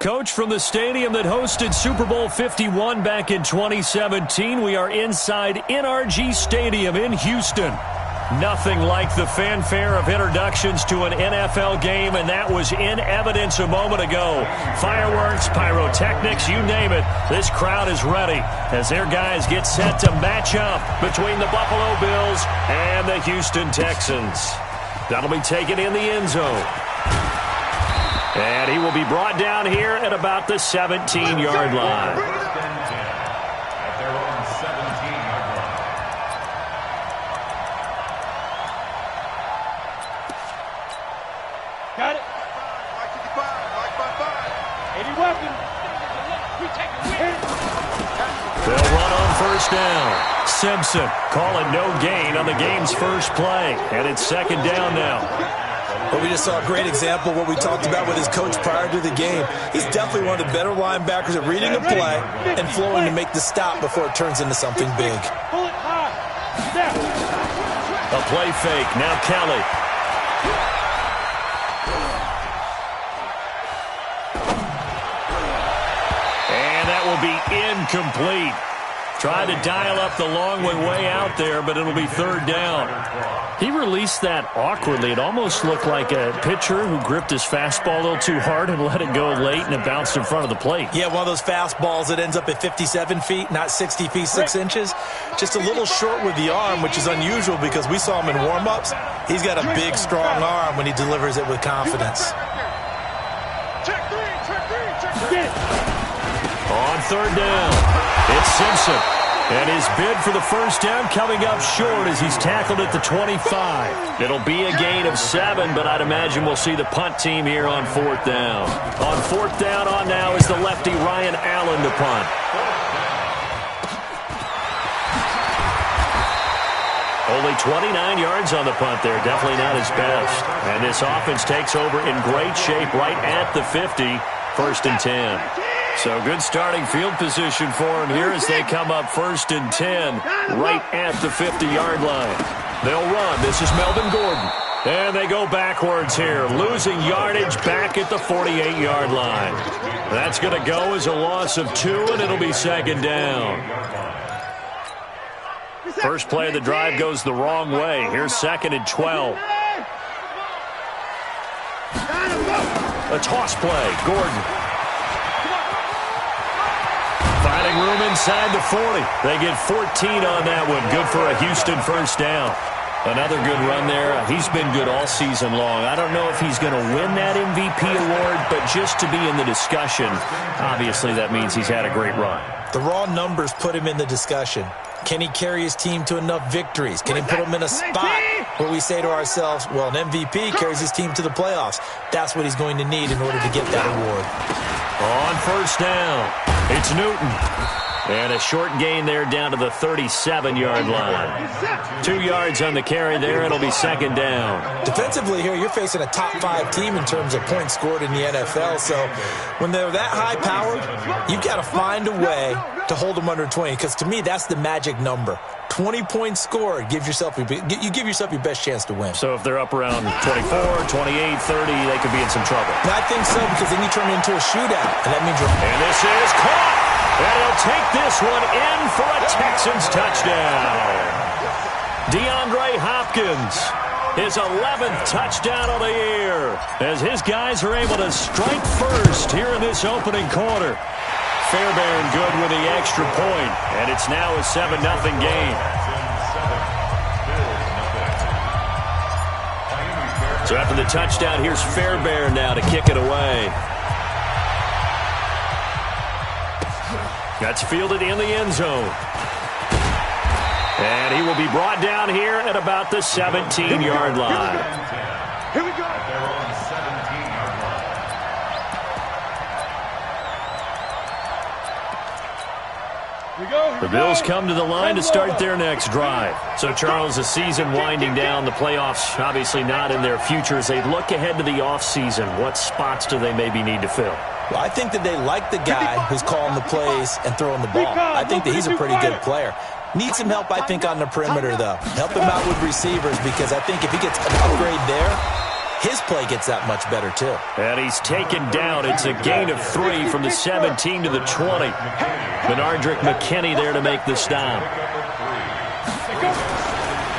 Coach, from the stadium that hosted Super Bowl 51 back in 2017, we are inside NRG Stadium in Houston. Nothing like the fanfare of introductions to an NFL game, and that was in evidence a moment ago. Fireworks, pyrotechnics, you name it. This crowd is ready as their guys get set to match up between the Buffalo Bills and the Houston Texans. That'll be taken in the end zone. And he will be brought down here at about the 17-yard line. Got it. 80 weapon. They'll run on first down. Simpson calling no gain on the game's first play. And it's second down now. Well, we just saw a great example of what we talked about with his coach prior to the game. He's definitely one of the better linebackers at reading a play and flowing to make the stop before it turns into something big. A play fake. Now Kelly. And that will be incomplete. Tried to dial up the long one way out there, but it'll be third down. He released that awkwardly. It almost looked like a pitcher who gripped his fastball a little too hard and let it go late, and it bounced in front of the plate. Yeah, one of those fastballs that ends up at 57 feet, not 60 feet, 6 inches. Just a little short with the arm, which is unusual because we saw him in warm-ups. He's got a big, strong arm when he delivers it with confidence. On third down, it's Simpson. And his bid for the first down coming up short as he's tackled at the 25. It'll be a gain of 7, but I'd imagine we'll see the punt team here on fourth down. On fourth down on now is the lefty Ryan Allen to punt. Only 29 yards on the punt there. Definitely not his best. And this offense takes over in great shape right at the 50. First and 10. So good starting field position for him here as they come up first and 10 right at the 50-yard line. They'll run. This is Melvin Gordon. And they go backwards here, losing yardage back at the 48-yard line. That's going to go as a loss of 2, and it'll be second down. First play of the drive goes the wrong way. Here's second and 12. A toss play. Gordon. Finding room inside the 40. They get 14 on that one. Good for a Houston first down. Another good run there. He's been good all season long. I don't know if he's going to win that MVP award, but just to be in the discussion, obviously that means he's had a great run. The raw numbers put him in the discussion. Can he carry his team to enough victories? Can he put them in a spot where we say to ourselves, well, an MVP carries his team to the playoffs. That's what he's going to need in order to get that award. On first down, it's Newton. And a short gain there down to the 37-yard line. 2 yards on the carry there. It'll be second down. Defensively here, you're facing a top-5 team in terms of points scored in the NFL. So when they're that high-powered, you've got to find a way to hold them under 20. Because to me, that's the magic number. 20 points scored, you give yourself your best chance to win. So if they're up around 24, 28, 30, they could be in some trouble. And I think so, because then you turn it into a shootout. And that means you're... And this is caught. And he'll take this one in for a Texans touchdown. DeAndre Hopkins, his 11th touchdown of the year, as his guys are able to strike first here in this opening quarter. Fairbairn good with the extra point, and it's now a 7-0 game. So after the touchdown, here's Fairbairn now to kick it away. That's fielded in the end zone. And he will be brought down here at about the 17-yard line. Here we go. The Bills come to the line to start their next drive. So, Charles, the season winding down, the playoffs obviously not in their future. As they look ahead to the offseason, what spots do they maybe need to fill? Well, I think that they like the guy who's calling the plays and throwing the ball. I think that he's a pretty good player. Needs some help, I think, on the perimeter, though. Help him out with receivers, because I think if he gets an upgrade there, his play gets that much better too. And he's taken down. It's a gain of 3 from the 17 to the 20. Benardrick McKinney there to make the stop.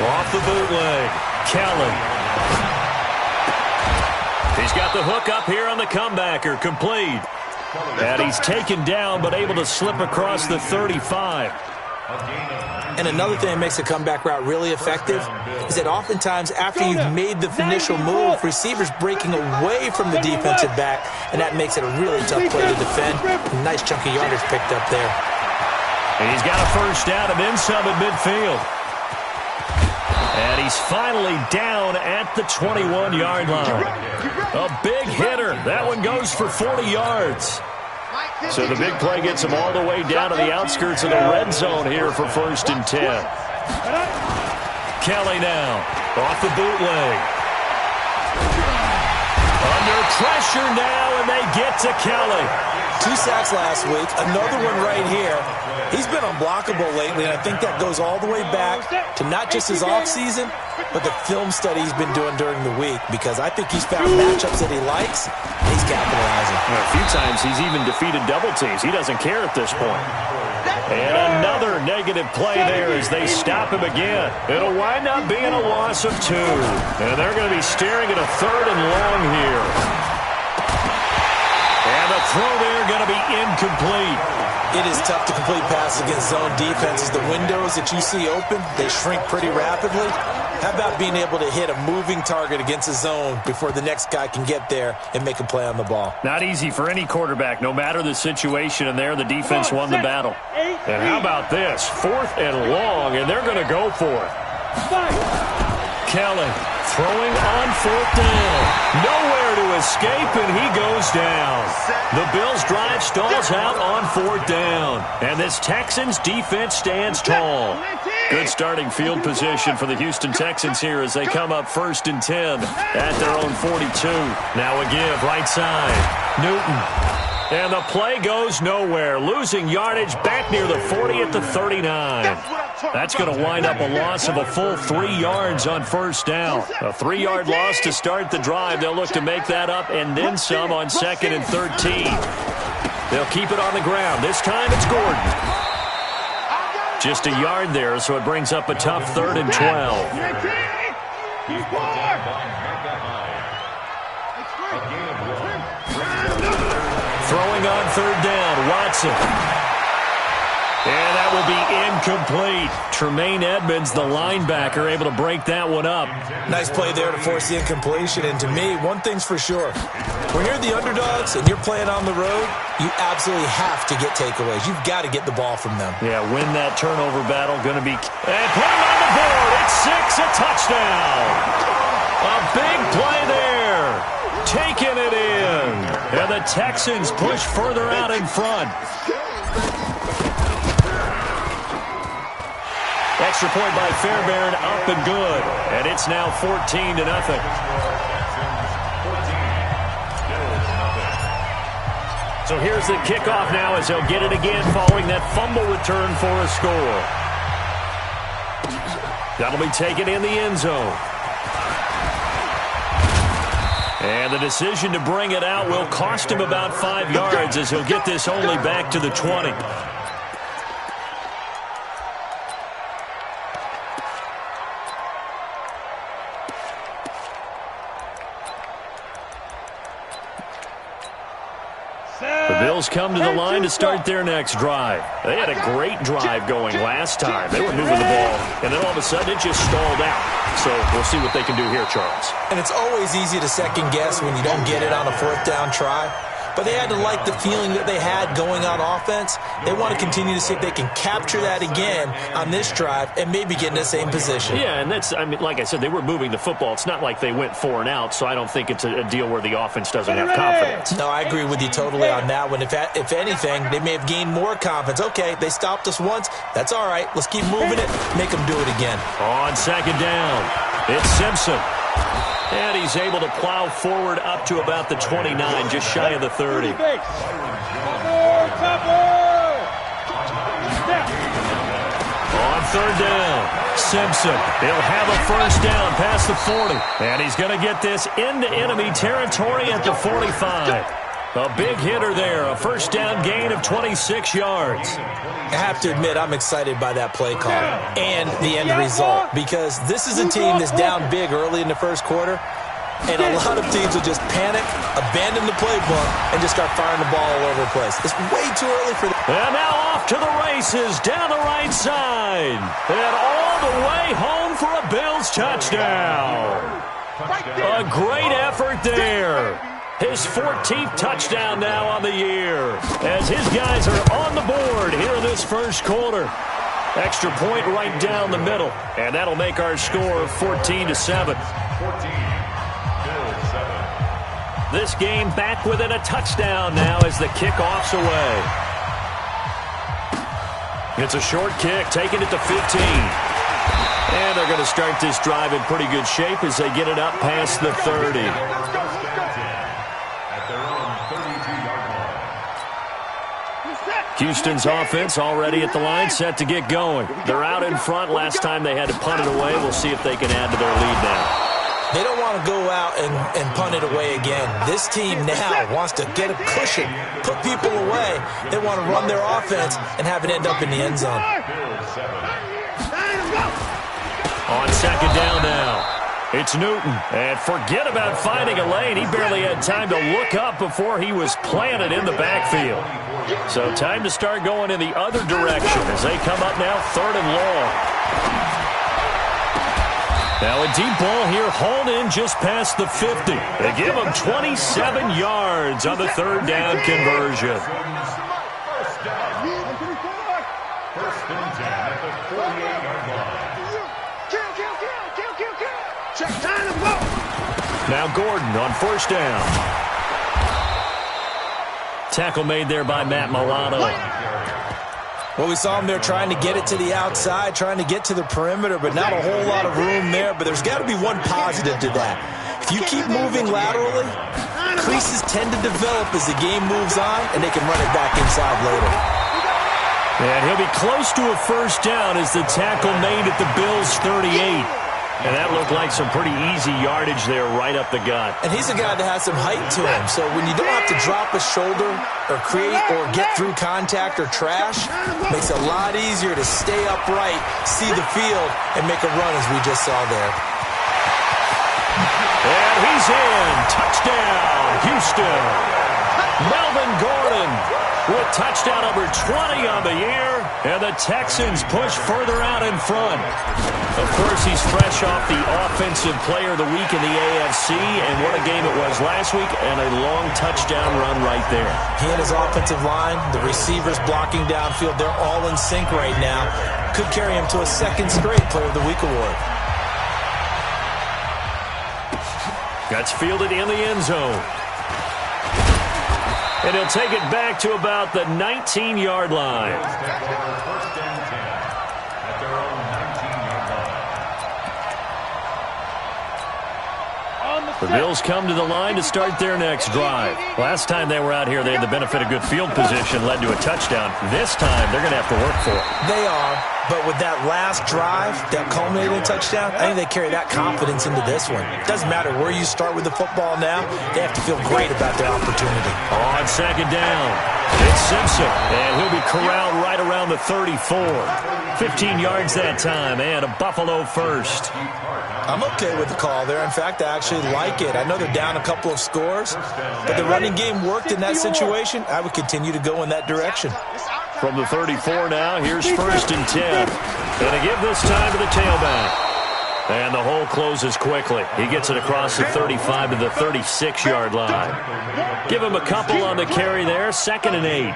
Off the bootleg. Kelly. He's got the hook up here on the comebacker. Complete. And he's taken down but able to slip across the 35. And another thing that makes a comeback route really effective is that oftentimes after you've made the initial move, receivers breaking away from the defensive back, and that makes it a really tough play to defend. Nice chunk of yardage picked up there. And he's got a first down and then some at midfield. And he's finally down at the 21-yard line. A big hitter. That one goes for 40 yards. So the big play gets him all the way down to the outskirts of the red zone here for 1st and 10. Kelly now off the bootleg. Under pressure now, and they get to Kelly. 2 sacks last week, another one right here. He's been unblockable lately, and I think that goes all the way back to not just his offseason, but the film study he's been doing during the week, because I think he's found matchups that he likes, and he's capitalizing. A few times he's even defeated double teams. He doesn't care at this point. And another negative play there as they stop him again. It'll wind up being a loss of 2. And they're going to be staring at a 3rd and long here. And the throw there going to be incomplete. It is tough to complete passes against zone defenses. The windows that you see open, they shrink pretty rapidly. How about being able to hit a moving target against a zone before the next guy can get there and make a play on the ball? Not easy for any quarterback, no matter the situation, and there the defense won the battle. And how about this? 4th and long, and they're going to go for it. Kelly throwing on 4th down. Nowhere to escape, and he goes down. The Bills' drive stalls out on 4th down. And this Texans defense stands tall. Good starting field position for the Houston Texans here as they come up 1st and 10 at their own 42. Now a give right side. Newton. And the play goes nowhere. Losing yardage back near the 40 at the 39. That's going to wind up a loss of a full 3 yards on 1st down. A 3-yard loss to start the drive. They'll look to make that up and then some on 2nd and 13. They'll keep it on the ground. This time it's Gordon. Just a yard there, so it brings up a tough 3rd and 12. Throwing on 3rd down, Watson. And that will be incomplete. Tremaine Edmonds, the linebacker, able to break that one up. Nice play there to force the incompletion. And to me, one thing's for sure. When you're the underdogs and you're playing on the road, you absolutely have to get takeaways. You've got to get the ball from them. Yeah, win that turnover battle. Going to be... And put him on the board. It's 6, a touchdown. A big play there. Taking it in. And the Texans push further out in front. Extra point by Fairbairn, up and good. And it's now 14-0. So here's the kickoff now as they'll get it again following that fumble return for a score. That'll be taken in the end zone. And the decision to bring it out will cost him about 5 yards as he'll get this only back to the 20. The Bills come to the line to start their next drive. They had a great drive going last time. They were moving the ball, and then all of a sudden it just stalled out. So we'll see what they can do here, Charles. And it's always easy to second guess when you don't get it on a 4th down try. But they had to like the feeling that they had going on offense. They want to continue to see if they can capture that again on this drive and maybe get in the same position. Yeah, and that's, I mean, like I said, they were moving the football. It's not like they went 4 and out, so I don't think it's a deal where the offense doesn't have confidence. No, I agree with you totally on that one. If anything, they may have gained more confidence. Okay, they stopped us once. That's all right. Let's keep moving it. Make them do it again. On 2nd down, it's Simpson. And he's able to plow forward up to about the 29, just shy of the 30. On 3rd down, Simpson. He'll have a first down past the 40. And he's going to get this into enemy territory at the 45. A big hitter there, a first down gain of 26 yards. I have to admit, I'm excited by that play call and the end result, because this is a team that's down big early in the first quarter, and a lot of teams will just panic, abandon the playbook, and just start firing the ball all over the place. It's way too early for them. And now off to the races down the right side. And all the way home for a Bills touchdown. A great effort there. His 14th touchdown now on the year, as his guys are on the board here in this first quarter. Extra point right down the middle, and that'll make our score 14-7. This game back within a touchdown now as the kickoff's away. It's a short kick, taking it to 15. And they're going to start this drive in pretty good shape as they get it up past the 30. Houston's offense already at the line, set to get going. They're out in front. Last time they had to punt it away. We'll see if they can add to their lead now. They don't want to go out and punt it away again. This team now wants to get a cushion, put people away. They want to run their offense and have it end up in the end zone. On second down now. It's Newton, and forget about finding a lane. He barely had time to look up before he was planted in the backfield. So time to start going in the other direction as they come up now, third and long. Now a deep ball here, hauled in just past the 50. They give him 27 yards on the third down conversion. First and 10 at the 48-yard line. Now Gordon on first down. Tackle made there by Matt Milano. Well, we saw him there trying to get it to the outside, trying to get to the perimeter, but not a whole lot of room there. But there's got to be one positive to that. If you keep moving laterally, creases tend to develop as the game moves on, and they can run it back inside later. And he'll be close to a first down as the tackle made at the Bills' 38. And that looked like some pretty easy yardage there right up the gut. And he's a guy that has some height to him. So when you don't have to drop a shoulder or create or get through contact or trash, makes it a lot easier to stay upright, see the field, and make a run as we just saw there. And he's in. Touchdown, Houston. Melvin Gordon with touchdown number 20 on the year. And the Texans push further out in front. Of course, he's fresh off the Offensive Player of the Week in the AFC, and what a game it was last week, and a long touchdown run right there. He and his offensive line, the receivers blocking downfield, they're all in sync right now. Could carry him to a second straight Player of the Week award. That's fielded in the end zone. And he'll take it back to about the 19-yard line. First and 10 at their own 19-yard line. The Bills come to the line to start their next drive. Last time they were out here, they had the benefit of good field position, led to a touchdown. This time, they're going to have to work for it. They are, but with that last drive, that culminating touchdown, I think they carry that confidence into this one. It doesn't matter where you start with the football now, they have to feel great about their opportunity. On second down, it's Simpson, and he'll be corralled right around the 34. 15 yards that time, and a Buffalo first. I'm okay with the call there. In fact, I actually like it. I know they're down a couple of scores, but the running game worked in that situation. I would continue to go in that direction. From the 34 now, here's first and 10. And a give this time to the tailback. And the hole closes quickly. He gets it across the 35 to the 36-yard line. Give him a couple on the carry there. Second and 8.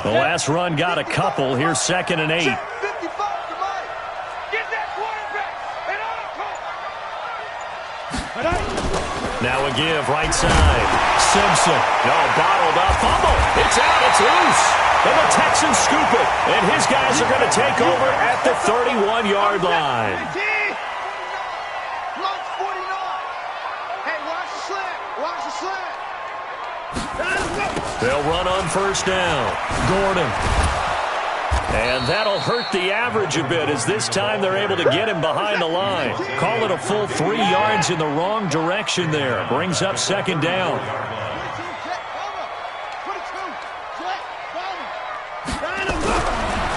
The last run got a couple. Here's second and 8. Now a give, right side. Simpson. No, bottled up. Fumble. It's out. It's loose. And the Texans scoop it. And his guys are going to take over at the 31-yard line. They'll run on first down. Gordon. And that'll hurt the average a bit, as this time they're able to get him behind the line. Call it a full 3 yards in the wrong direction there. Brings up second down.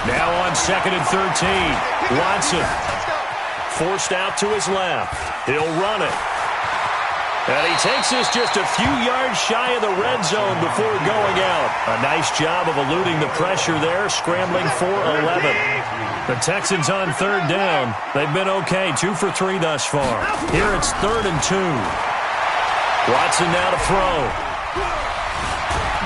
Now on 2nd and 13. Watson forced out to his left. He'll run it. And he takes this just a few yards shy of the red zone before going out. A nice job of eluding the pressure there, scrambling for 11. The Texans on 3rd down. They've been okay, 2 for 3 thus far. Here it's 3rd and 2. Watson now to throw.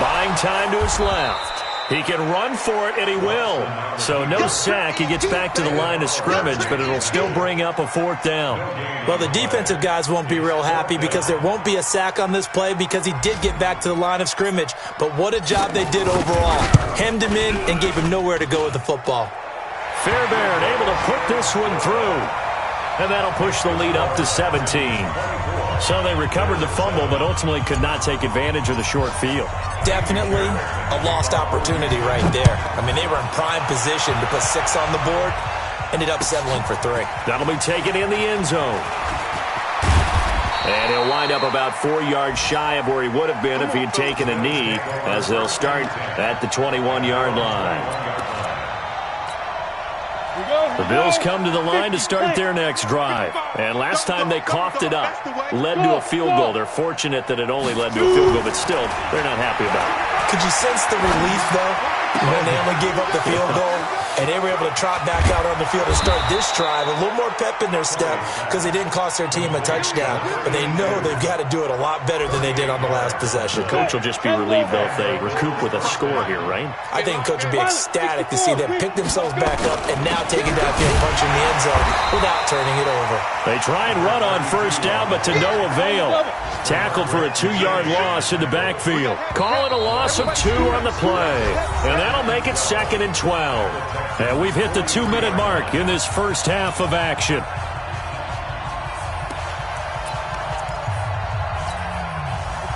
Buying time to his left. He can run for it, and he will. So no sack. He gets back to the line of scrimmage, but it'll still bring up a 4th down. Well, the defensive guys won't be real happy because there won't be a sack on this play because he did get back to the line of scrimmage. But what a job they did overall. Hemmed him in and gave him nowhere to go with the football. Fairbairn able to put this one through. And that'll push the lead up to 17. So they recovered the fumble, but ultimately could not take advantage of the short field. Definitely a lost opportunity right there. I mean, they were in prime position to put 6 on the board. Ended up settling for 3. That'll be taken in the end zone. And he'll wind up about 4 yards shy of where he would have been if he had taken a knee, as they'll start at the 21-yard line. The Bills come to the line to start their next drive. And last time they coughed it up, led to a field goal. They're fortunate that it only led to a field goal, but still, they're not happy about it. Could you sense the relief, though, when they only gave up the field goal? And they were able to trot back out on the field and start this drive. A little more pep in their step because they didn't cost their team a touchdown. But they know they've got to do it a lot better than they did on the last possession. The coach will just be relieved, though, if they recoup with a score here, right? I think coach will be ecstatic to see them pick themselves back up and now take it downfield, punching the end zone without turning it over. They try and run on 1st down, but to no avail. Tackled for a 2-yard loss in the backfield. Call it a loss of 2 on the play. And that'll make it 2nd and 12. And we've hit the 2-minute mark in this first half of action.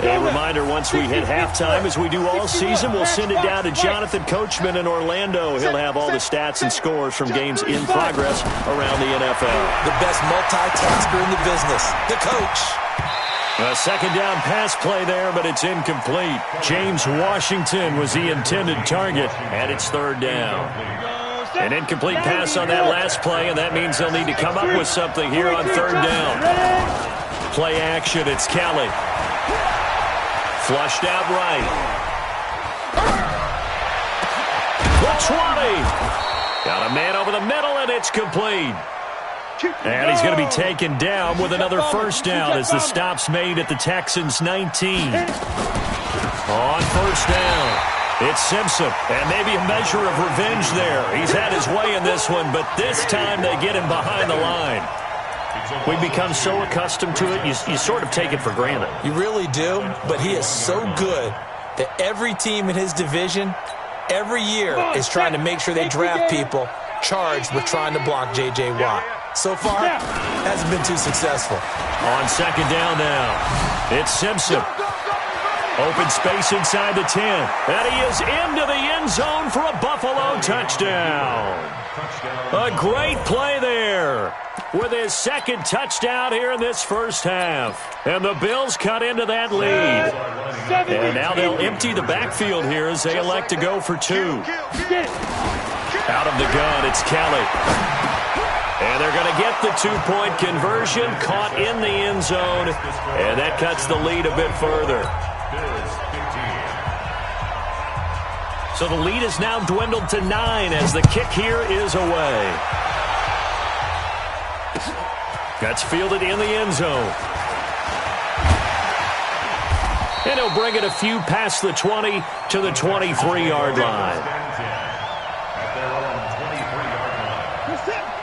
A reminder, once we hit halftime, as we do all season, we'll send it down to Jonathan Coachman in Orlando. He'll have all the stats and scores from games in progress around the NFL. The best multitasker in the business, the coach. A 2nd down pass play there, but it's incomplete. James Washington was the intended target, and it's 3rd down. An incomplete pass on that last play, and that means they'll need to come up with something here on 3rd down. Play action, it's Kelly. Flushed out right. The 20. Got a man over the middle, and it's complete. And he's going to be taken down with another 1st down as the stop's made at the Texans' 19. On 1st down, it's Simpson, and maybe a measure of revenge there. He's had his way in this one, but this time they get him behind the line. We've become so accustomed to it, you sort of take it for granted. You really do, but he is so good that every team in his division, every year, is trying to make sure they draft people charged with trying to block J.J. Watt. So far, hasn't been too successful. On 2nd down now, it's Simpson. Open space inside the 10. And he is into the end zone for a Buffalo touchdown. A great play there with his 2nd touchdown here in this first half. And the Bills cut into that lead. And now they'll empty the backfield here as they elect to go for 2. Out of the gun, it's Kelly. And they're going to get the 2-point conversion, caught in the end zone, and that cuts the lead a bit further. So the lead is now dwindled to 9 as the kick here is away. That's fielded in the end zone. And he'll bring it a few past the 20 to the 23-yard line.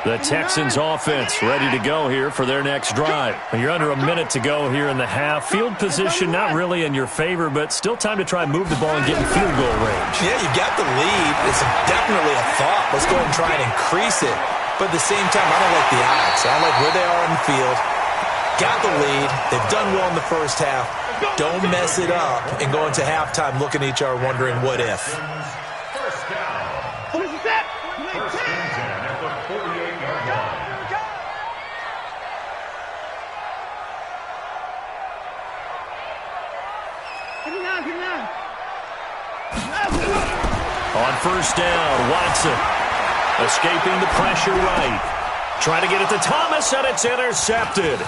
The Texans offense ready to go here for their next drive. You're under a minute to go here in the half. Field position not really in your favor, but still time to try and move the ball and get in field goal range. Yeah, you got the lead. It's definitely a thought. Let's go ahead and try and increase it. But at the same time, I don't like the odds. I like where they are on the field. Got the lead. They've done well in the first half. Don't mess it up and go into halftime looking at each other wondering what if. What is that? On first down, Watson escaping the pressure right. Trying to get it to Thomas, and it's intercepted.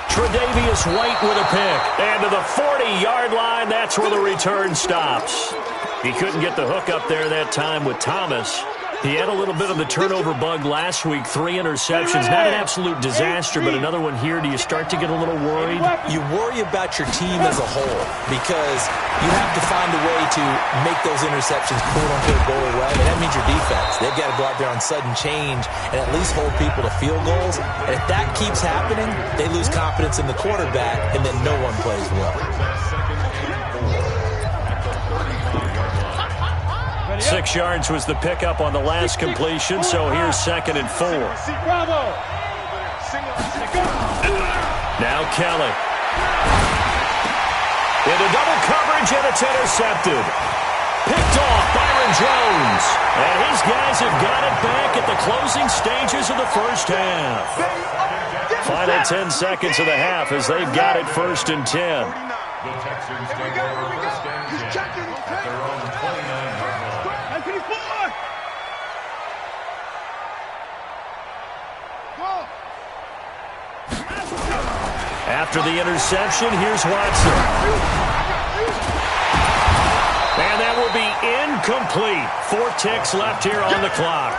Tre'Davious White with a pick. And to the 40-yard line, that's where the return stops. He couldn't get the hook up there that time with Thomas. He had a little bit of the turnover bug last week, 3 interceptions. Not an absolute disaster, but another one here. Do you start to get a little worried? You worry about your team as a whole because you have to find a way to make those interceptions, quote-unquote, go away. And that means your defense. They've got to go out there on sudden change and at least hold people to field goals. And if that keeps happening, they lose confidence in the quarterback, and then no one plays well. 6 yards was the pickup on the last completion, so here's 2nd and 4. Now Kelly. Into double coverage, and it's intercepted. Picked off Byron Jones. And his guys have got it back at the closing stages of the first half. Final 10 seconds of the half as they've got it 1st and 10. The Texans take over first and 10 at their own 29-yard line. After the interception, here's Watson. And that will be incomplete. 4 ticks left here on the clock.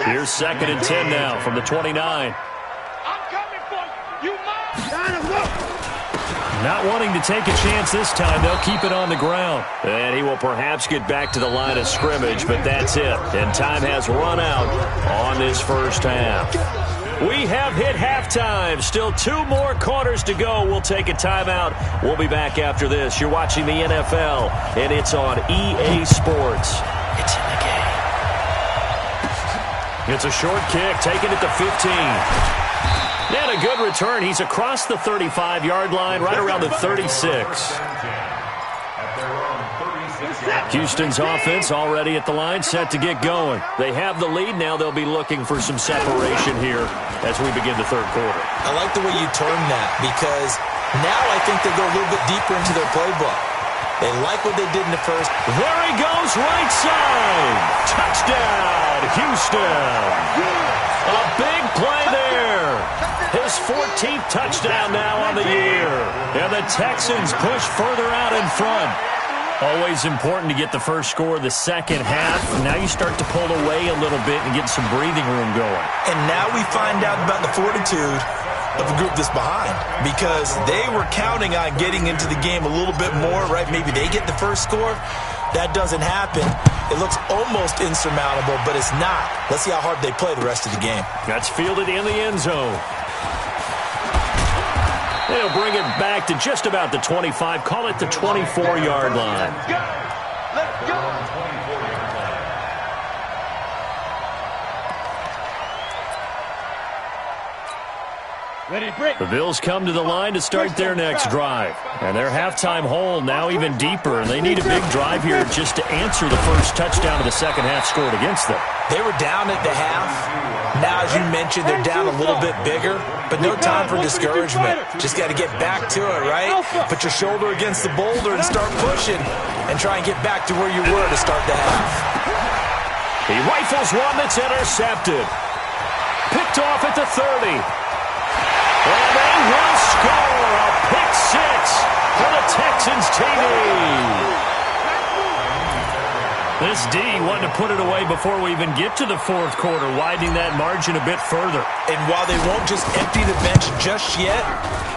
Here's 2nd and 10 now from the 29. Not wanting to take a chance this time, they'll keep it on the ground. And he will perhaps get back to the line of scrimmage, but that's it. And time has run out on this first half. We have hit halftime. Still 2 more quarters to go. We'll take a timeout. We'll be back after this. You're watching the NFL, and it's on EA Sports. It's in the game. It's a short kick, taking it to 15. And a good return. He's across the 35-yard line, right around the 36. Houston's offense already at the line, set to get going. They have the lead. Now they'll be looking for some separation here as we begin the third quarter. I like the way you term that because now I think they go a little bit deeper into their playbook. They like what they did in the first. There he goes, right side. Touchdown, Houston. A big play there. His 14th touchdown now on the year. And the Texans push further out in front. Always important to get the first score of the second half. Now you start to pull away a little bit and get some breathing room going. And now we find out about the fortitude of the group that's behind because they were counting on getting into the game a little bit more, right? Maybe they get the first score. That doesn't happen. It looks almost insurmountable, but it's not. Let's see how hard they play the rest of the game. That's fielded in the end zone. They'll bring it back to just about the 25. Call it the 24-yard line. Let's go. Ready to break. The Bills come to the line to start their next drive. And their halftime hole now even deeper. And they need a big drive here just to answer the first touchdown of the second half scored against them. They were down at the half. Now, as you mentioned, they're down a little bit bigger, but no time for discouragement. Just got to get back to it, right? Put your shoulder against the boulder and start pushing and try and get back to where you were to start the half. He rifles one that's intercepted. Picked off at the 30. And they will score a pick six for the Texans TV. This D wanted to put it away before we even get to the fourth quarter, widening that margin a bit further. And while they won't just empty the bench just yet,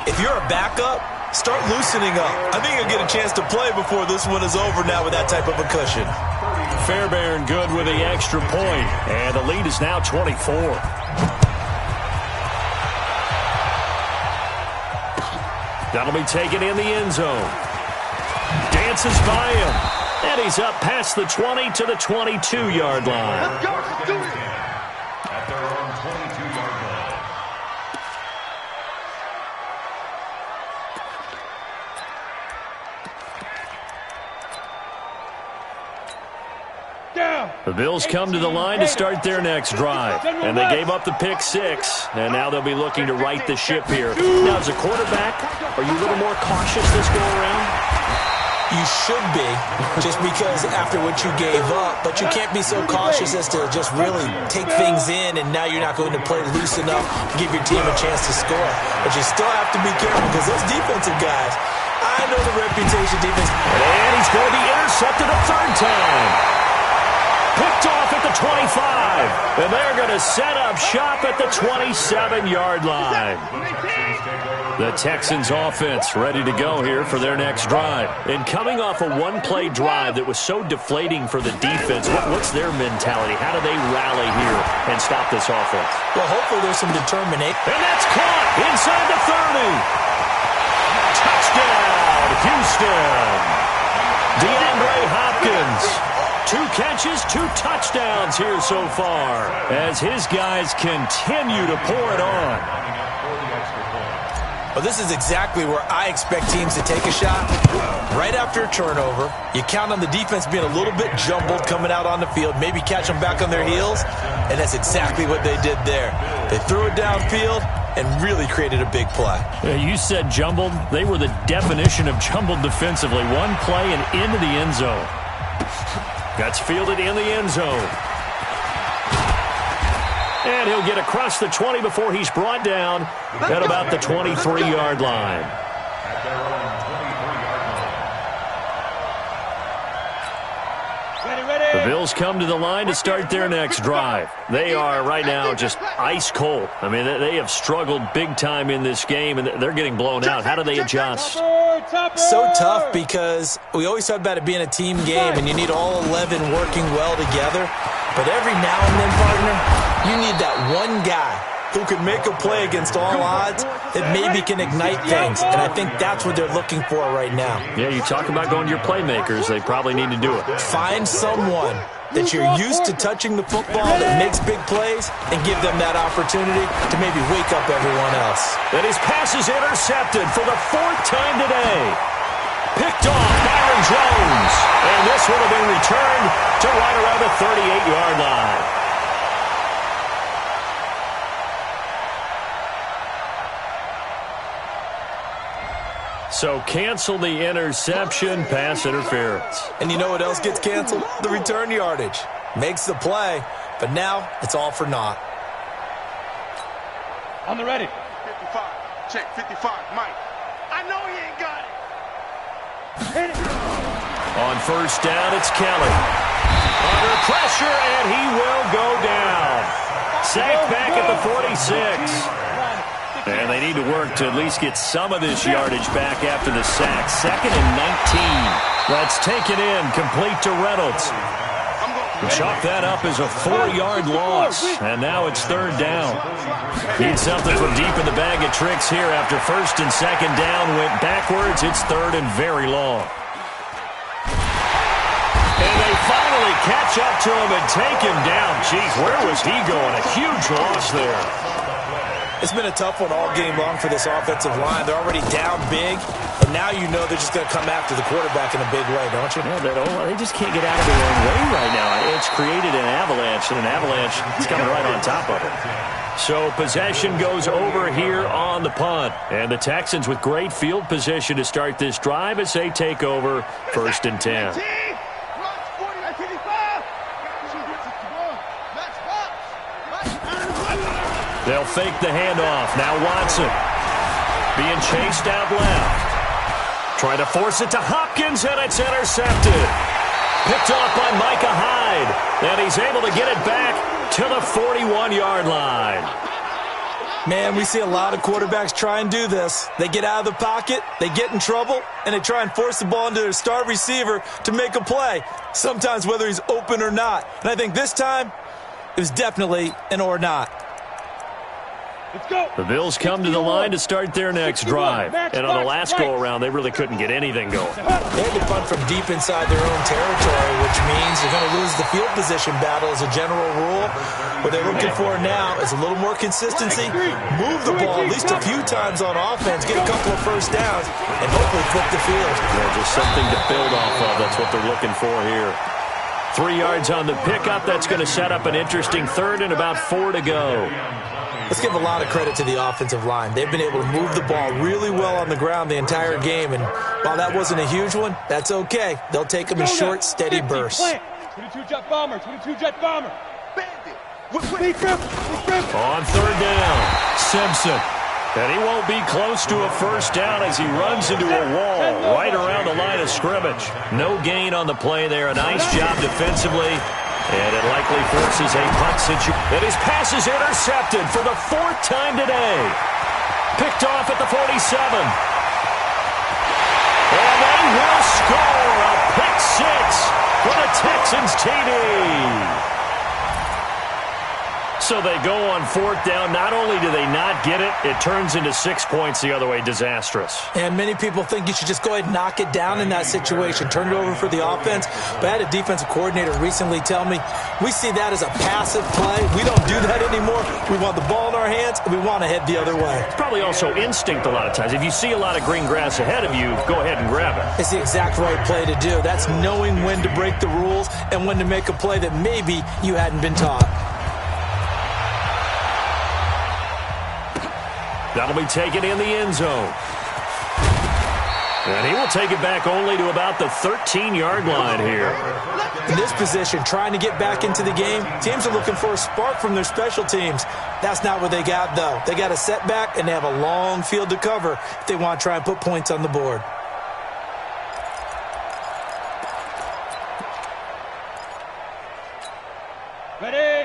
if you're a backup, start loosening up. I think you'll get a chance to play before this one is over now with that type of a cushion. Fairbairn good with the extra point, and the lead is now 24. That'll be taken in the end zone. Dances by him. And he's up past the 20 to the 22-yard line. Let's go. Let's do it. At their own 22-yard line. Down. The Bills come to the line to start their next drive. And they gave up the pick 6, and now they'll be looking to right the ship here. Now, as a quarterback, are you a little more cautious this go-around? You should be, just because after what you gave up, but you can't be so cautious as to just really take things in, and now you're not going to play loose enough to give your team a chance to score. But you still have to be careful because those defensive guys, I know the reputation defense. And he's going to be intercepted a third time. Picked off at the 25. And they're going to set up shop at the 27-yard line. The Texans offense ready to go here for their next drive. And coming off a one-play drive that was so deflating for the defense, what's their mentality? How do they rally here and stop this offense? Well, hopefully there's some determination. And that's caught inside the 30. Touchdown, Houston. DeAndre Hopkins. 2 catches, 2 touchdowns here so far as his guys continue to pour it on. Well, this is exactly where I expect teams to take a shot. Right after a turnover, you count on the defense being a little bit jumbled coming out on the field, maybe catch them back on their heels, and that's exactly what they did there. They threw it downfield and really created a big play. You said jumbled. They were the definition of jumbled defensively. One play and into the end zone. That's fielded in the end zone. And he'll get across the 20 before he's brought down at about the 23-yard line. The Bills come to the line to start their next drive. They are right now just ice cold. I mean, they have struggled big time in this game, and they're getting blown out. How do they adjust? So tough because we always talk about it being a team game, and you need all 11 working well together. But every now and then, partner, you need that one guy who can make a play against all odds that maybe can ignite things. And I think that's what they're looking for right now. Yeah, you talk about going to your playmakers. They probably need to do it. Find someone that you're used to touching the football that makes big plays and give them that opportunity to maybe wake up everyone else. And his pass is intercepted for the 4th time today. Picked off Byron Jones. And this will have been returned to right around the 38-yard line. So cancel the interception, pass interference. And you know what else gets canceled? The return yardage. Makes the play, but now it's all for naught. On the ready. 55. Check 55. Mike. I know he ain't got it. Hit it. On first down, it's Kelly. Under pressure, and he will go down. Sacked back at the 46. And they need to work to at least get some of this yardage back after the sack. 2nd and 19. That's taken in, complete to Reynolds. Chalk that up as a 4-yard loss. And now it's 3rd down. Need something from deep in the bag of tricks here after 1st and 2nd down. Went backwards. It's 3rd and very long. And they finally catch up to him and take him down. Jeez, where was he going? A huge loss there. It's been a tough one all game long for this offensive line. They're already down big, and now you know they're just going to come after the quarterback in a big way, don't you? Yeah, they just can't get out of their own way right now. It's created an avalanche, and an avalanche is coming right on top of it. So possession goes over here on the punt. And the Texans with great field position to start this drive as they take over 1st and 10. They'll fake the handoff. Now Watson being chased out left. Trying to force it to Hopkins, and it's intercepted. Picked off by Micah Hyde. And he's able to get it back to the 41-yard line. Man, we see a lot of quarterbacks try and do this. They get out of the pocket, they get in trouble, and they try and force the ball into their star receiver to make a play, sometimes whether he's open or not. And I think this time, it was definitely an or not. Let's go. The Bills come to the line to start their next drive. And on the last go-around, they really couldn't get anything going. They had to punt from deep inside their own territory, which means they're going to lose the field position battle as a general rule. What they're looking for now is a little more consistency, move the ball at least a few times on offense, get a couple of first downs, and hopefully flip the field. Yeah, just something to build off of. That's what they're looking for here. 3 yards on the pickup. That's going to set up an interesting third and about 4 to go. Let's give a lot of credit to the offensive line. They've been able to move the ball really well on the ground the entire game, and while that wasn't a huge one, that's okay. They'll take them in short, steady bursts. 22 jet bomber, 22 jet bomber. On third down, Simpson. And he won't be close to a first down as he runs into a wall right around the line of scrimmage. No gain on the play there. A nice job defensively. And it likely forces a punt situation. And his pass is intercepted for the 4th time today. Picked off at the 47. And they will score a pick 6 for the Texans TD. So they go on 4th down. Not only do they not get it, it turns into 6 points the other way. Disastrous. And many people think you should just go ahead and knock it down in that situation. Turn it over for the offense. But I had a defensive coordinator recently tell me, we see that as a passive play. We don't do that anymore. We want the ball in our hands, and we want to head the other way. It's probably also instinct a lot of times. If you see a lot of green grass ahead of you, go ahead and grab it. It's the exact right play to do. That's knowing when to break the rules and when to make a play that maybe you hadn't been taught. That'll be taken in the end zone. And he will take it back only to about the 13-yard line here. In this position, trying to get back into the game, teams are looking for a spark from their special teams. That's not what they got, though. They got a setback, and they have a long field to cover if they want to try and put points on the board.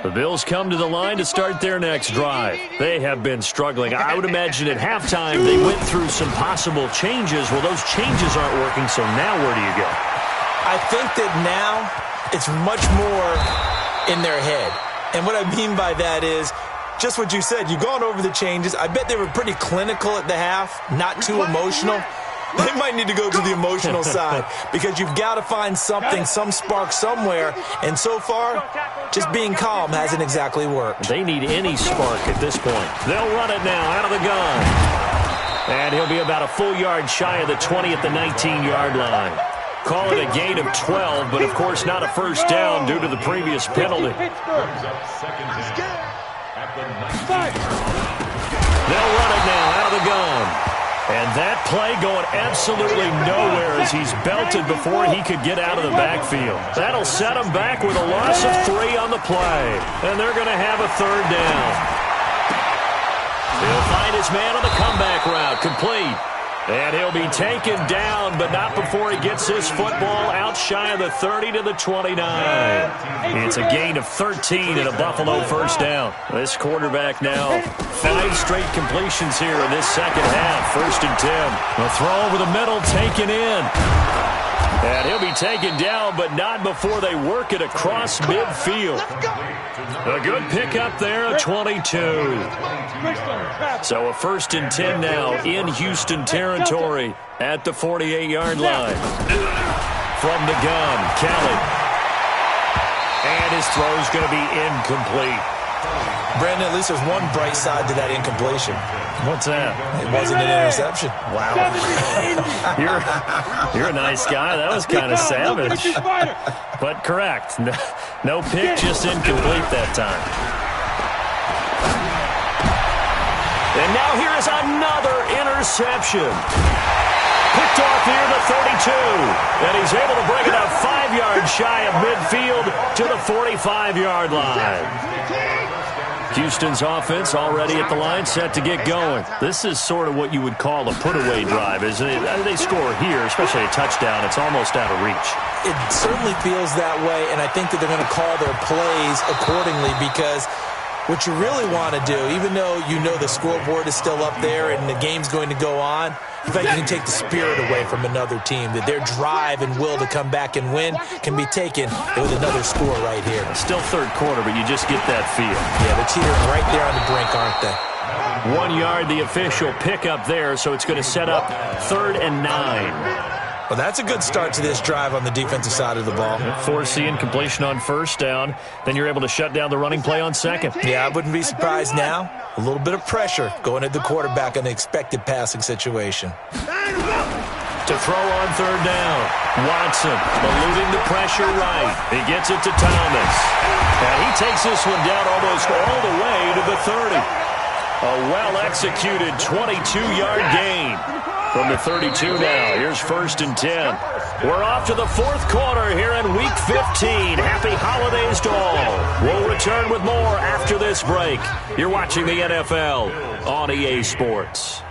The Bills come to the line to start their next drive. They have been struggling. I would imagine at halftime they went through some possible changes. Well, those changes aren't working, so now where do you go? I think that now it's much more in their head. And what I mean by that is just what you said. You've gone over the changes. I bet they were pretty clinical at the half, not too emotional. They might need to go to the emotional side because you've got to find something, some spark somewhere. And so far, just being calm hasn't exactly worked. They need any spark at this point. They'll run it now out of the gun. And he'll be about a full yard shy of the 20 at the 19-yard line. Call it a gain of 12, but of course not a first down due to the previous penalty. They'll run it now out of the gun. And that play going absolutely nowhere as he's belted before he could get out of the backfield. That'll set him back with a loss of 3 on the play. And they're going to have a third down. He'll find his man on the comeback route, complete. And he'll be taken down, but not before he gets his football out shy of the 30 to the 29. It's a gain of 13 and a Buffalo first down. This quarterback now 5 straight completions here in this second half. 1st and 10. A throw over the middle, taken in. And he'll be taken down, but not before they work it across midfield. A good pickup there, a 22. So a 1st and 10 now in Houston territory at the 48-yard line. From the gun, Kelly. And his throw's going to be incomplete. Brandon, at least there's one bright side to that incompletion. What's that? It wasn't an interception. Wow. You're a nice guy. That was kind of savage. But correct. No pick, just incomplete that time. And now here is another interception. Picked off here to 32. And he's able to bring it up 5 yards shy of midfield to the 45-yard line. Houston's offense already at the line, set to get going. This is sort of what you would call a put-away drive, isn't it? They score here, especially a touchdown. It's almost out of reach. It certainly feels that way, and I think that they're going to call their plays accordingly because what you really want to do, even though you know the scoreboard is still up there and the game's going to go on, in fact, you can take the spirit away from another team, that their drive and will to come back and win can be taken with another score right here. Still third quarter, but you just get that feel. Yeah, they're teetering right there on the brink, aren't they? 1 yard, the official pickup there, so it's going to set up 3rd and 9. Well, that's a good start to this drive on the defensive side of the ball. Force the incompletion on 1st down. Then you're able to shut down the running play on 2nd. Yeah, I wouldn't be surprised now. A little bit of pressure going at the quarterback in an expected passing situation. To throw on third down. Watson eluding the pressure right. He gets it to Thomas. And he takes this one down almost all the way to the 30. A well-executed 22-yard gain. From the 32 now, here's 1st and 10. We're off to the 4th quarter here in Week 15. Happy holidays to all. We'll return with more after this break. You're watching the NFL on EA Sports.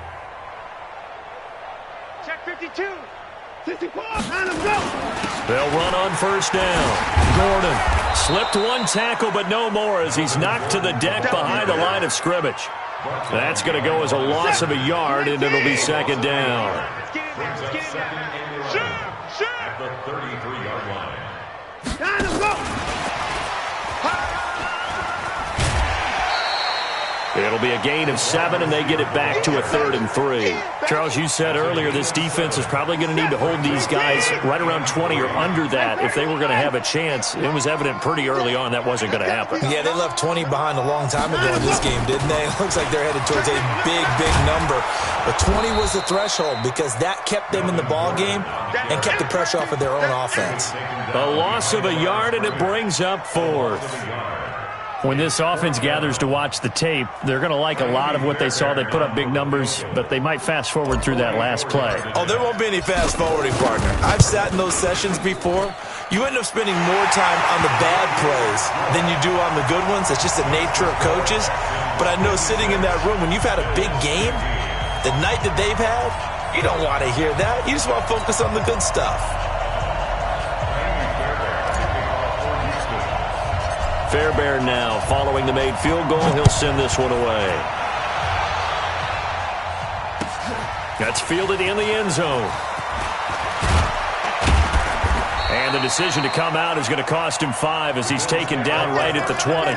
Check 52. 54. Let him go. They'll run on 1st down. Gordon slipped one tackle, but no more as he's knocked to the deck behind the line of scrimmage. That's going to go as a loss of a yard, and it'll be 2nd down. At the 33-yard line. It'll be a gain of 7, and they get it back to a 3rd and 3. Charles, you said earlier this defense is probably going to need to hold these guys right around 20 or under that if they were going to have a chance. It was evident pretty early on that wasn't going to happen. Yeah, they left 20 behind a long time ago in this game, didn't they? It looks like they're headed towards a big, big number. But 20 was the threshold because that kept them in the ball game and kept the pressure off of their own offense. A loss of a yard, and it brings up 4th. When this offense gathers to watch the tape, they're going to like a lot of what they saw. They put up big numbers, but they might fast forward through that last play. Oh, there won't be any fast forwarding, partner. I've sat in those sessions before. You end up spending more time on the bad plays than you do on the good ones. It's just the nature of coaches. But I know sitting in that room, when you've had a big game, the night that they've had, you don't want to hear that. You just want to focus on the good stuff. Fairbairn now following the made field goal. He'll send this one away. That's fielded in the end zone. And the decision to come out is going to cost him 5 as he's taken down right at the 20.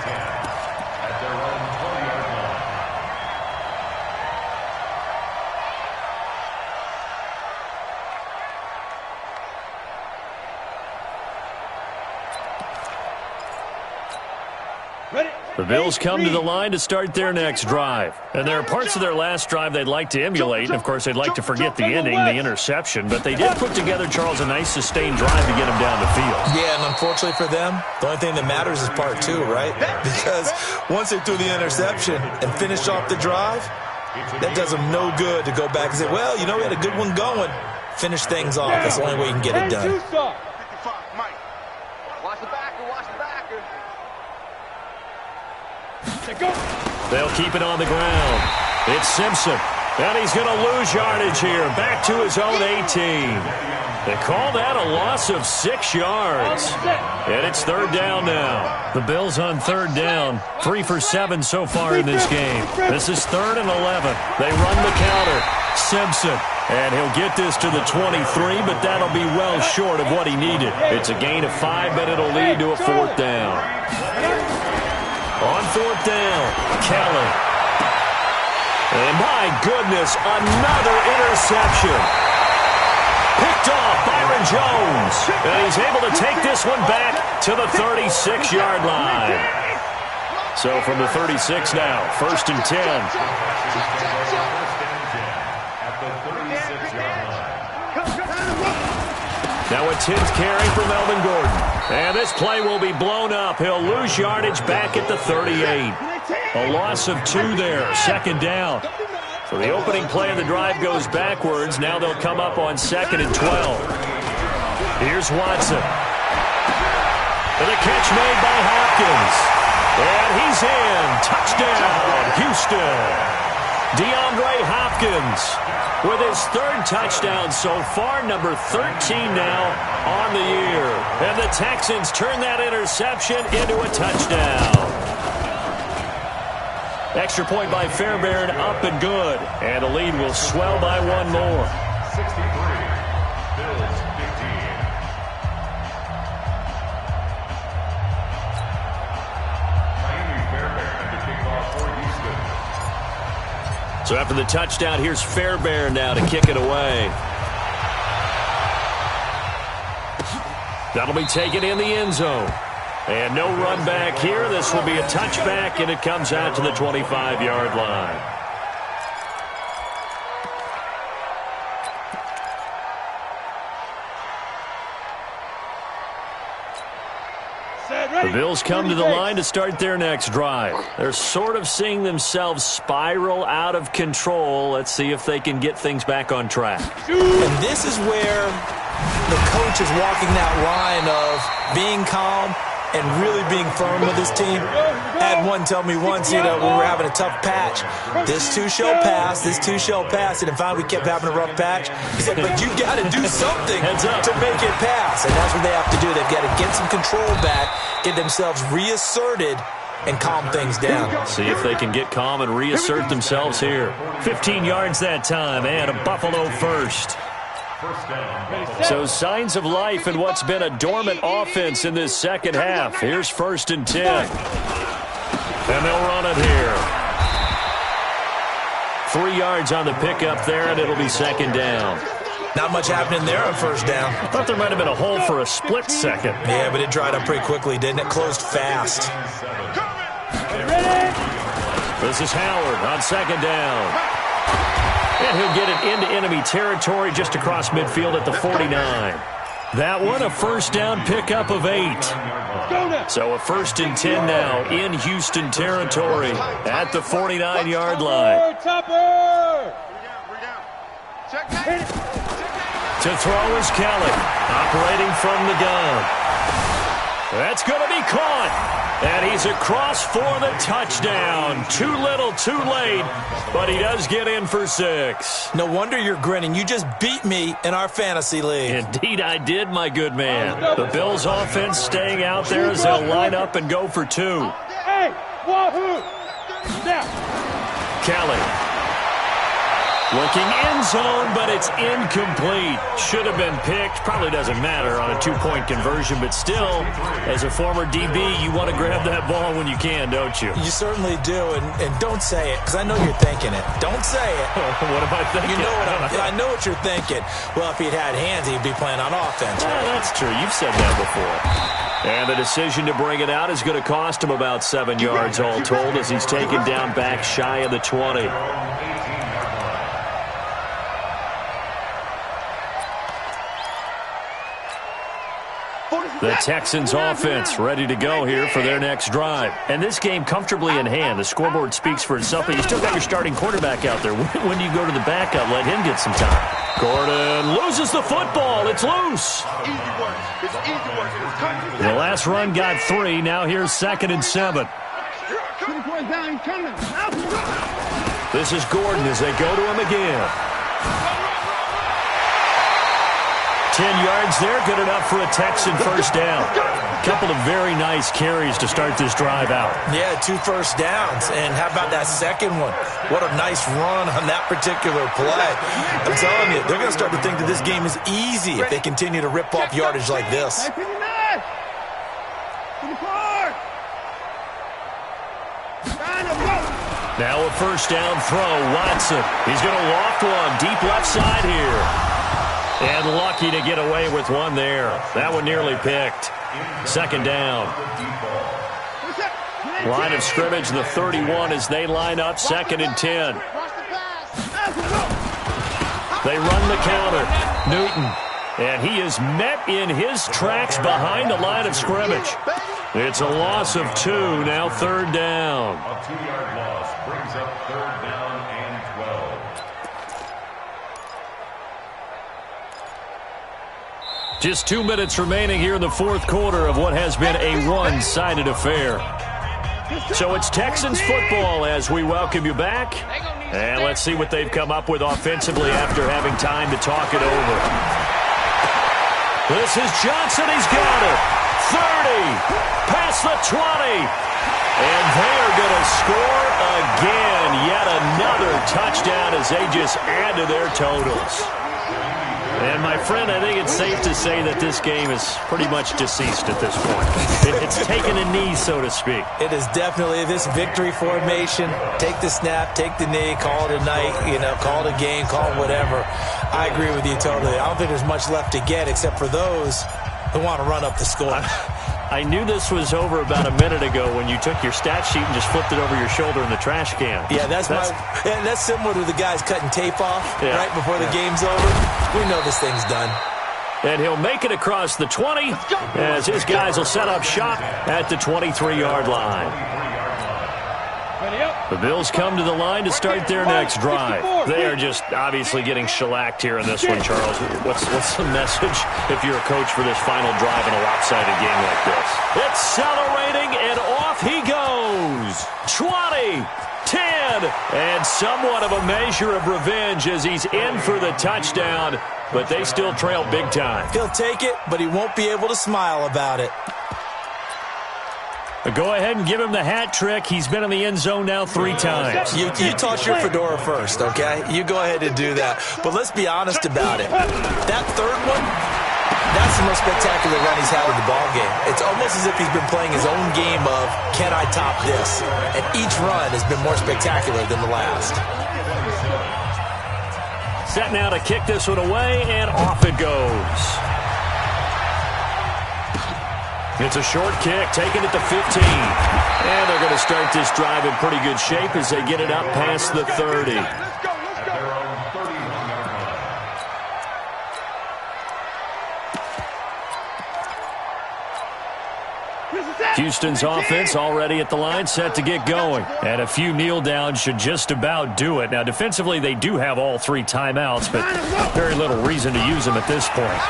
The Bills come to the line to start their next drive. And there are parts of their last drive they'd like to emulate. And, of course, they'd like to forget the ending, the interception. But they did put together, Charles, a nice sustained drive to get them down the field. Yeah, and unfortunately for them, the only thing that matters is part 2, right? Because once they threw the interception and finished off the drive, that does them no good to go back and say, well, you know, we had a good one going. Finish things off. That's the only way you can get it done. 55, Mike. Watch the backer, watch the backer. They'll keep it on the ground. It's Simpson. And he's going to lose yardage here. Back to his own 18. They call that a loss of 6 yards. And it's 3rd down now. The Bills on 3rd down. 3 for 7 so far in this game. This is 3rd and 11. They run the counter. Simpson. And he'll get this to the 23, but that'll be well short of what he needed. It's a gain of 5, but it'll lead to a 4th down. On 4th down, Kelly. And my goodness, another interception. Picked off Byron Jones. And he's able to take this one back to the 36-yard line. So from the 36 now, 1st and 10. Now a 10th carry for Melvin Gordon. And this play will be blown up. He'll lose yardage back at the 38. A loss of 2 there, 2nd down. So the opening play of the drive goes backwards. Now they'll come up on 2nd and 12. Here's Watson. And the catch made by Hopkins. And he's in. Touchdown, Houston. DeAndre Hopkins with his 3rd touchdown so far, number 13 now on the year. And the Texans turn that interception into a touchdown. Extra point by Fairbairn, up and good. And the lead will swell by 1 more. 63, Bills 15. So after the touchdown, here's Fairbairn now to kick it away. That'll be taken in the end zone. And no run back here. This will be a touchback, and it comes out to the 25-yard line. The Bills come to the line to start their next drive. They're sort of seeing themselves spiral out of control. Let's see if they can get things back on track. And this is where the coach is walking that line of being calm and really being firm with his team. I had one tell me once, when we were having a tough patch, this too shall pass, this too shall pass. And finally we kept having a rough patch. He said, but you got to do something to make it pass. And that's what they have to do. They've got to get some control back, get themselves reasserted, and calm things down. See if they can get calm and reassert themselves here. 15 yards that time, and a Buffalo first. So signs of life in what's been a dormant offense in this second half. Here's 1st and 10. And they'll run it here. 3 yards on the pickup there, and it'll be 2nd down. Not much happening there on 1st down. I thought there might have been a hole for a split second. Yeah, but it dried up pretty quickly, didn't it? Closed fast. This is Howard on 2nd down. And he'll get it into enemy territory just across midfield at the 49. That one, a 1st down pickup of 8. So a 1st and 10 now in Houston territory at the 49-yard line. To throw is Kelly, operating from the gun. That's going to be caught. And he's across for the touchdown. Too little, too late, but he does get in for 6. No wonder you're grinning. You just beat me in our fantasy league. Indeed, I did, my good man. The Bills' offense staying out there as they'll line up and go for 2. Hey, wahoo! Kelly. Looking end zone, but it's incomplete. Should have been picked. Probably doesn't matter on a 2-point conversion, but still, as a former DB, you want to grab that ball when you can, don't you? You certainly do, and don't say it, because I know you're thinking it. Don't say it. What am I thinking? You know I know what you're thinking. Well, if he'd had hands, he'd be playing on offense. Yeah, that's true. You've said that before. And the decision to bring it out is going to cost him about 7 yards all told as he's taken down back shy of the 20. The Texans offense ready to go here for their next drive. And this game comfortably in hand. The scoreboard speaks for itself, but you still got your starting quarterback out there. When you go to the backup, let him get some time. Gordon loses the football. It's loose. The last run got 3. Now here's 2nd and 7. This is Gordon as they go to him again. 10 yards there, good enough for a Texan 1st down. Couple of very nice carries to start this drive out. Yeah, 2 1st downs. And how about that second one? What a nice run on that particular play. I'm telling you, they're going to start to think that this game is easy if they continue to rip off yardage like this. Now a 1st down throw, Watson. He's going to loft one deep left side here. And lucky to get away with one there. That one nearly picked. 2nd down. Line of scrimmage, the 31 as they line up, 2nd and 10. They run the counter. Newton. And he is met in his tracks behind the line of scrimmage. It's a loss of 2, now 3rd down. A 2-yard loss brings up 3rd down and 12. Just 2 minutes remaining here in the 4th quarter of what has been a one-sided affair. So it's Texans football as we welcome you back. And let's see what they've come up with offensively after having time to talk it over. This is Johnson. He's got it. 30. Past the 20. And they are going to score again. Yet another touchdown as they just add to their totals. And, my friend, I think it's safe to say that this game is pretty much deceased at this point. It's taken a knee, so to speak. It is definitely this victory formation. Take the snap, take the knee, call it a night, call it a game, call it whatever. I agree with you totally. I don't think there's much left to get except for those who want to run up the score. I knew this was over about a minute ago when you took your stat sheet and just flipped it over your shoulder in the trash can. Yeah, that's similar to the guys cutting tape off right before the game's over. We know this thing's done. And he'll make it across the 20 as his guys will set up shop at the 23-yard line. The Bills come to the line to start their next drive. They are just obviously getting shellacked here in this one, Charles. What's the message if you're a coach for this final drive in a lopsided game like this? Accelerating, and off he goes. 20, 10, and somewhat of a measure of revenge as he's in for the touchdown, but they still trail big time. He'll take it, but he won't be able to smile about it. Go ahead and give him the hat trick. He's been in the end zone now 3 times. You toss your fedora first, okay? You go ahead and do that. But let's be honest about it. That third one, that's the most spectacular run he's had in the ballgame. It's almost as if he's been playing his own game of, can I top this? And each run has been more spectacular than the last. Set now to kick this one away, and off it goes. It's a short kick, taken at the 15. And they're going to start this drive in pretty good shape as they get it up past the 30. Houston's offense already at the line, set to get going. And a few kneel downs should just about do it. Now, defensively, they do have all 3 timeouts, but very little reason to use them at this point.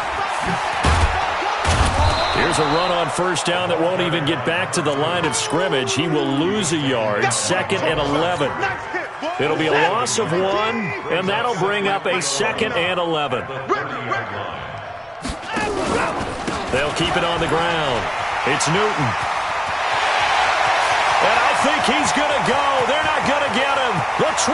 Here's a run on first down that won't even get back to the line of scrimmage. He will lose a yard, 2nd and 11. It'll be a loss of 1, and that'll bring up a 2nd and 11. They'll keep it on the ground. It's Newton. And I think he's going to go. They're not going to get him. The 20,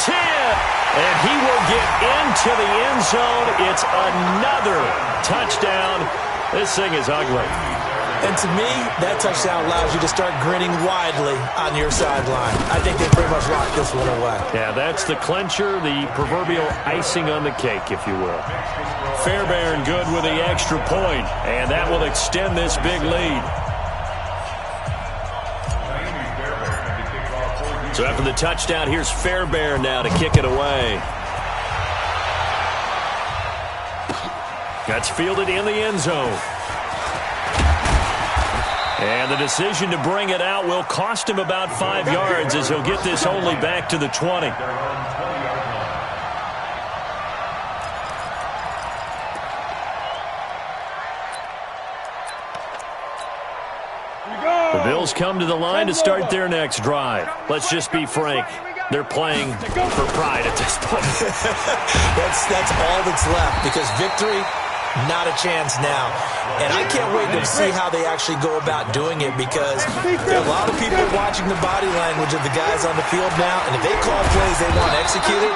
10, and he will get into the end zone. It's another touchdown. This thing is ugly. And to me, that touchdown allows you to start grinning widely on your sideline. I think they pretty much locked this one away. Yeah, that's the clincher, the proverbial icing on the cake, if you will. Fairbairn good with the extra point, and that will extend this big lead. So after the touchdown, here's Fairbairn now to kick it away. That's fielded in the end zone. And the decision to bring it out will cost him about 5 yards as he'll get this only back to the 20. The Bills come to the line to start their next drive. Let's just be frank. They're playing for pride at this point. That's all that's left because victory, not a chance now. And I can't wait to see how they actually go about doing it because there are a lot of people watching the body language of the guys on the field now. And if they call plays they want executed,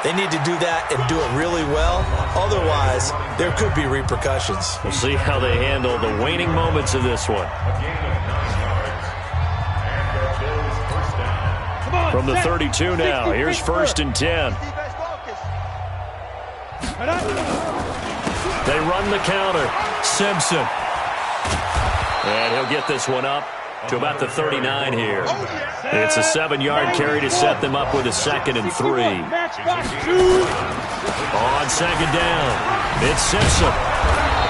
they need to do that and do it really well. Otherwise, there could be repercussions. We'll see how they handle the waning moments of this one. From the 32 now, here's 1st and 10. They run the counter. Simpson. And he'll get this one up to about the 39 here. It's a 7-yard carry to set them up with a 2nd and 3. On 2nd down, it's Simpson.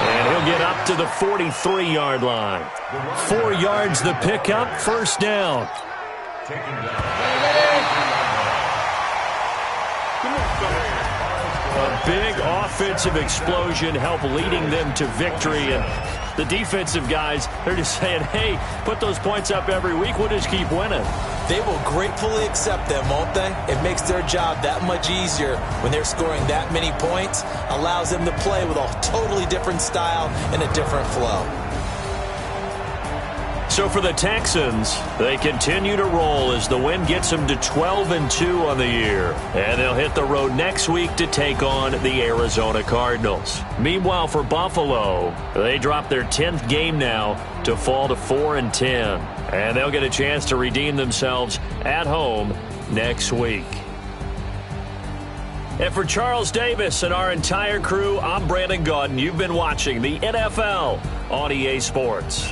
And he'll get up to the 43-yard line. 4 yards the pickup, 1st down. A big offensive explosion helped leading them to victory. And the defensive guys, they're just saying, hey, put those points up every week. We'll just keep winning. They will gratefully accept them, won't they? It makes their job that much easier when they're scoring that many points. Allows them to play with a totally different style and a different flow. So for the Texans, they continue to roll as the win gets them to 12-2 on the year. And they'll hit the road next week to take on the Arizona Cardinals. Meanwhile, for Buffalo, they drop their 10th game now to fall to 4-10. And they'll get a chance to redeem themselves at home next week. And for Charles Davis and our entire crew, I'm Brandon Gaudin. You've been watching the NFL on EA Sports.